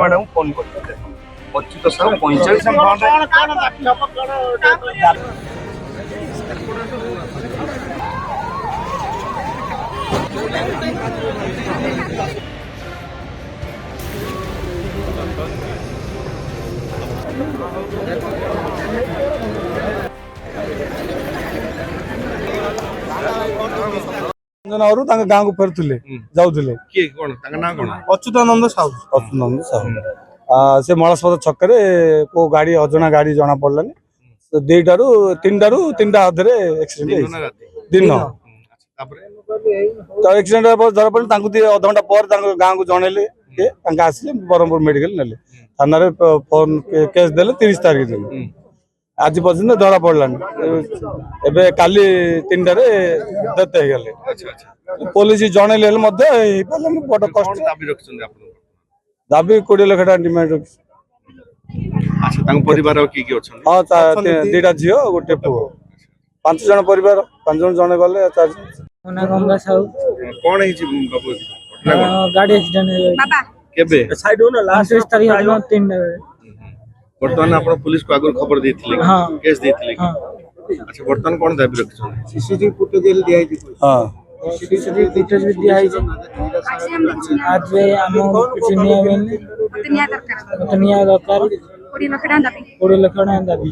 madam phone କରିଥିଲେ ଅଚ୍ୟୁତ ସାହୁ 45 गाँ को फेरुले जाऊले किए कौन ना कौन अच्युतानंद साहू से मलसपद छक को गाड़ी अजना गाड़ी जना पड़लानी दुईटारू तीन अधे एक्सीडेंट दिन तो एक्सीडेंट धरा पड़े अधघंटा पर गाँव को जनइले आसिले ब्रह्मपुर मेडिकल नेले थाना फोन केस देले 30 तारीख दिन आज पर्यटन धरा पड़लानी एबे काली 3 डेथ हो गले पुलिस जनइले बड़ कष्ट दाबी 20 लाख टाइम डिमांड रखी परिवार किए हाँ 2टा झील गोटे पुओ 5 जन परिवार 5 जन जने गले 4 जन गंगा साहू कौन गाड़ी एक्सीडेंट केबे साइड हो ना लास्ट तारीख दिन 3 वर्तमान आप पुलिस को आगर खबर देथिले हाँ केस देथिले हाँ अच्छा वर्तमान कौन दाबी रखछन सीसीटीवी फुटेज दिया हां सीसीटीवी फुटेज भी दिया है आज हम कुछ निया दरकार 20 लाख दाबी